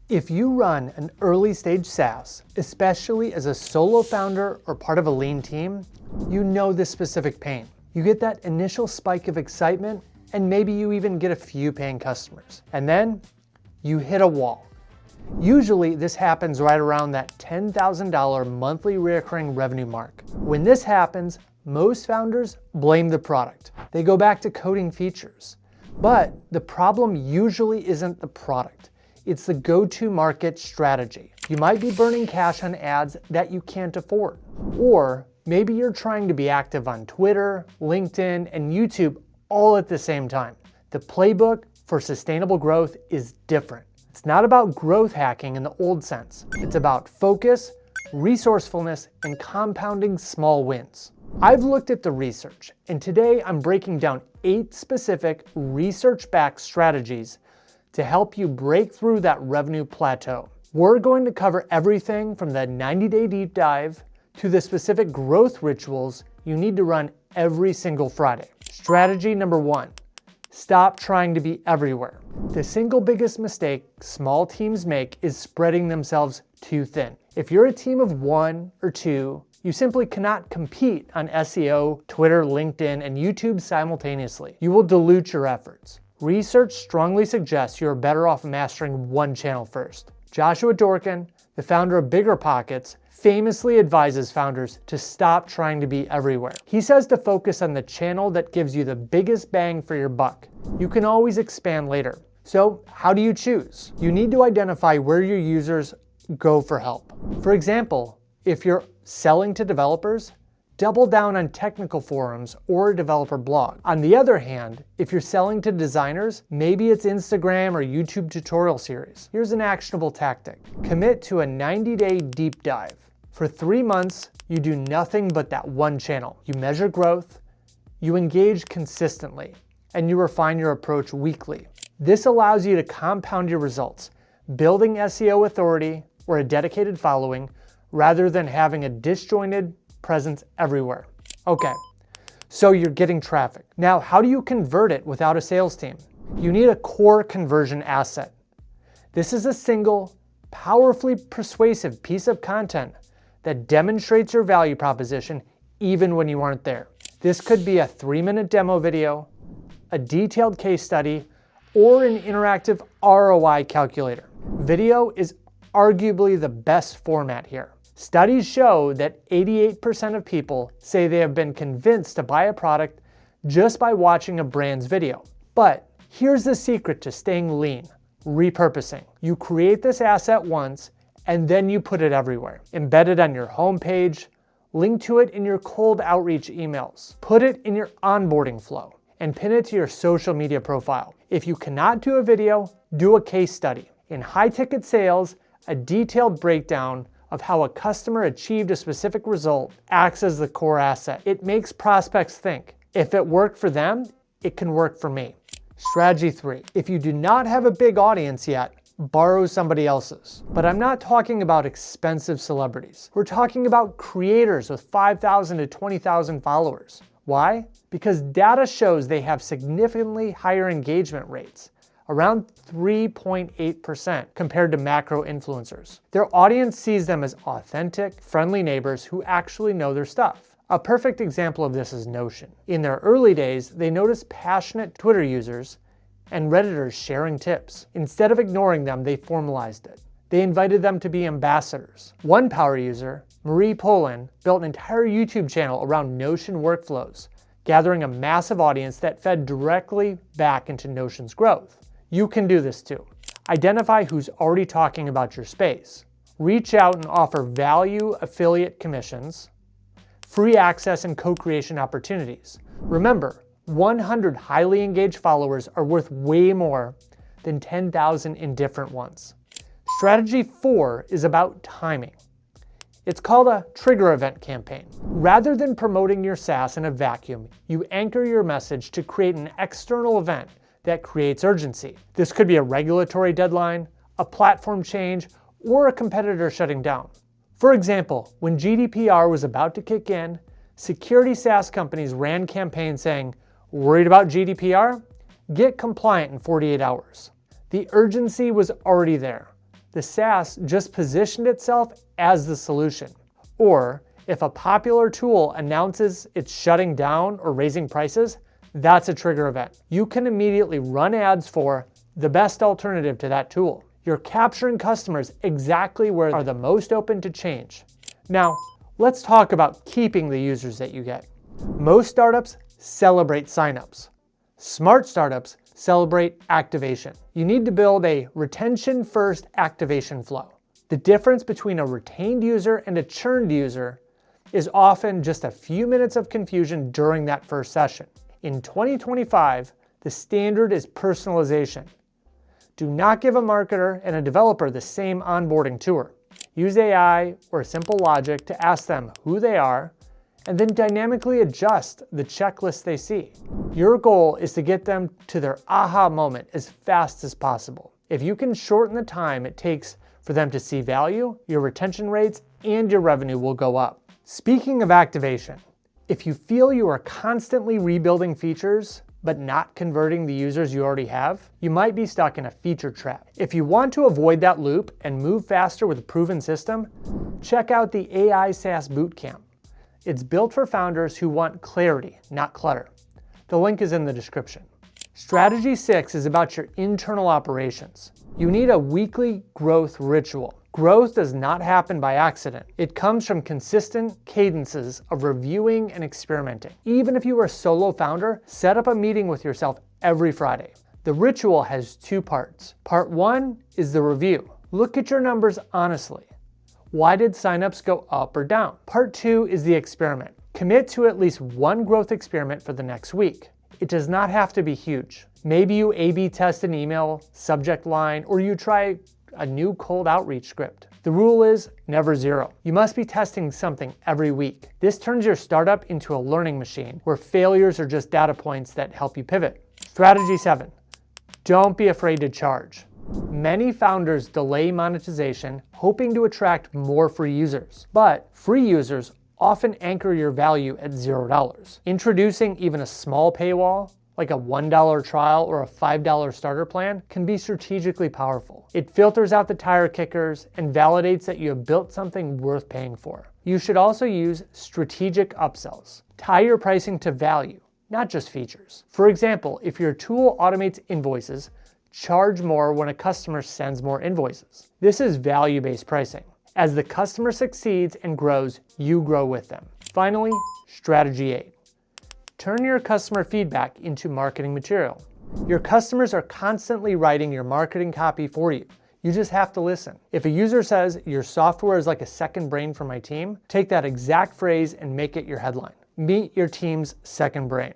If you run an early stage SaaS, especially as a solo founder or part of a lean team, you know this specific pain. You get that initial spike of excitement, and maybe you even get a few paying customers. And then you hit a wall. Usually this happens right around that $10,000 monthly recurring revenue mark. When this happens, most founders blame the product. They go back to coding features. But the problem usually isn't the product. It's the go-to-market strategy. You might be burning cash on ads that you can't afford. Or maybe you're trying to be active on Twitter, LinkedIn, and YouTube all at the same time. The playbook for sustainable growth is different. It's not about growth hacking in the old sense. It's about focus, resourcefulness, and compounding small wins. I've looked at the research, and today I'm breaking down 8 specific research-backed strategies to help you break through that revenue plateau. We're going to cover everything from the 90-day deep dive to the specific growth rituals you need to run every single Friday. Strategy number 1, stop trying to be everywhere. The single biggest mistake small teams make is spreading themselves too thin. If you're a team of 1 or 2, you simply cannot compete on SEO, Twitter, LinkedIn, and YouTube simultaneously. You will dilute your efforts. Research strongly suggests you're better off mastering one channel first. Joshua Dorkin, the founder of BiggerPockets, famously advises founders to stop trying to be everywhere. He says to focus on the channel that gives you the biggest bang for your buck. You can always expand later. So how do you choose? You need to identify where your users go for help. For example, if you're selling to developers, double down on technical forums or a developer blog. On the other hand, if you're selling to designers, maybe it's Instagram or YouTube tutorial series. Here's an actionable tactic. Commit to a 90-day deep dive. For 3 months, you do nothing but that one channel. You measure growth, you engage consistently, and you refine your approach weekly. This allows you to compound your results, building SEO authority or a dedicated following rather than having a disjointed presence everywhere. Okay, so you're getting traffic. Now, how do you convert it without a sales team? You need a core conversion asset. This is a single, powerfully persuasive piece of content that demonstrates your value proposition even when you aren't there. This could be a 3-minute demo video, a detailed case study, or an interactive ROI calculator. Video is arguably the best format here. Studies show that 88% of people say they have been convinced to buy a product just by watching a brand's video. But here's the secret to staying lean: repurposing. You create this asset once, and then you put it everywhere. Embed it on your homepage, link to it in your cold outreach emails, put it in your onboarding flow, and pin it to your social media profile. If you cannot do a video, do a case study. In high-ticket sales, a detailed breakdown of how a customer achieved a specific result acts as the core asset. It makes prospects think, if it worked for them, it can work for me. Strategy 3, if you do not have a big audience yet, borrow somebody else's. But I'm not talking about expensive celebrities. We're talking about creators with 5,000 to 20,000 followers. Why? Because data shows they have significantly higher engagement rates, around 3.8% compared to macro influencers. Their audience sees them as authentic, friendly neighbors who actually know their stuff. A perfect example of this is Notion. In their early days, they noticed passionate Twitter users and Redditors sharing tips. Instead of ignoring them, they formalized it. They invited them to be ambassadors. One power user, Marie Polin, built an entire YouTube channel around Notion workflows, gathering a massive audience that fed directly back into Notion's growth. You can do this too. Identify who's already talking about your space. Reach out and offer value affiliate commissions, free access, and co-creation opportunities. Remember, 100 highly engaged followers are worth way more than 10,000 indifferent ones. Strategy 4 is about timing. It's called a trigger event campaign. Rather than promoting your SaaS in a vacuum, you anchor your message to create an external event that creates urgency. This could be a regulatory deadline, a platform change, or a competitor shutting down. For example, when GDPR was about to kick in, security SaaS companies ran campaigns saying, "Worried about GDPR? Get compliant in 48 hours. The urgency was already there. the SaaS just positioned itself as the solution. Or if a popular tool announces it's shutting down or raising prices, that's a trigger event. You can immediately run ads for the best alternative to that tool. You're capturing customers exactly where are the most open to change. Now, let's talk about keeping the users that you get. Most startups celebrate signups. Smart startups celebrate activation. You need to build a retention-first activation flow. The difference between a retained user and a churned user is often just a few minutes of confusion during that first session. In 2025, the standard is personalization. Do not give a marketer and a developer the same onboarding tour. Use AI or simple logic to ask them who they are, and then dynamically adjust the checklist they see. Your goal is to get them to their aha moment as fast as possible. If you can shorten the time it takes for them to see value, your retention rates and your revenue will go up. Speaking of activation, if you feel you are constantly rebuilding features but not converting the users you already have, you might be stuck in a feature trap. If you want to avoid that loop and move faster with a proven system, check out the AI SaaS Bootcamp. It's built for founders who want clarity, not clutter. The link is in the description. Strategy 6 is about your internal operations. You need a weekly growth ritual. Growth does not happen by accident. It comes from consistent cadences of reviewing and experimenting. Even if you are a solo founder, set up a meeting with yourself every Friday. The ritual has two parts. Part 1 is the review. Look at your numbers honestly. Why did signups go up or down? Part 2 is the experiment. Commit to at least one growth experiment for the next week. It does not have to be huge. Maybe you A/B test an email, subject line, or you try a new cold outreach script. The rule is never zero. You must be testing something every week. This turns your startup into a learning machine where failures are just data points that help you pivot. Strategy 7, don't be afraid to charge. Many founders delay monetization hoping to attract more free users, but free users often anchor your value at $0. Introducing even a small paywall, like a $1 trial or a $5 starter plan, can be strategically powerful. It filters out the tire kickers and validates that you have built something worth paying for. You should also use strategic upsells. Tie your pricing to value, not just features. For example, if your tool automates invoices, charge more when a customer sends more invoices. This is value-based pricing. As the customer succeeds and grows, you grow with them. Finally, strategy 8. Turn your customer feedback into marketing material. Your customers are constantly writing your marketing copy for you. You just have to listen. If a user says, your software is like a second brain for my team, take that exact phrase and make it your headline. Meet your team's second brain.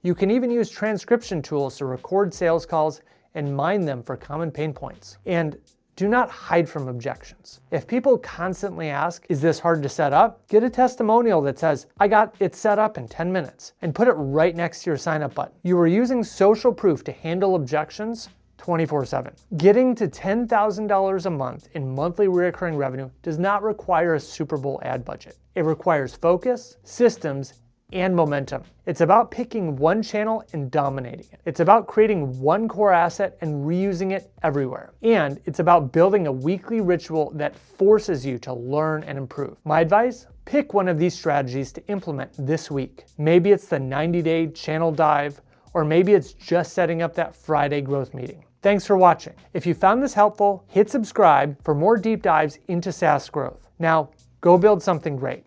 You can even use transcription tools to record sales calls and mine them for common pain points. And do not hide from objections. If people constantly ask, is this hard to set up? Get a testimonial that says, I got it set up in 10 minutes, and put it right next to your sign up button. You are using social proof to handle objections 24/7. Getting to $10,000 a month in monthly recurring revenue does not require a Super Bowl ad budget. It requires focus, systems, and momentum. It's about picking one channel and dominating it. It's about creating one core asset and reusing it everywhere. And it's about building a weekly ritual that forces you to learn and improve. My advice? Pick one of these strategies to implement this week. Maybe it's the 90-day channel dive, or maybe it's just setting up that Friday growth meeting. Thanks for watching. If you found this helpful, hit subscribe for more deep dives into SaaS growth. Now, go build something great.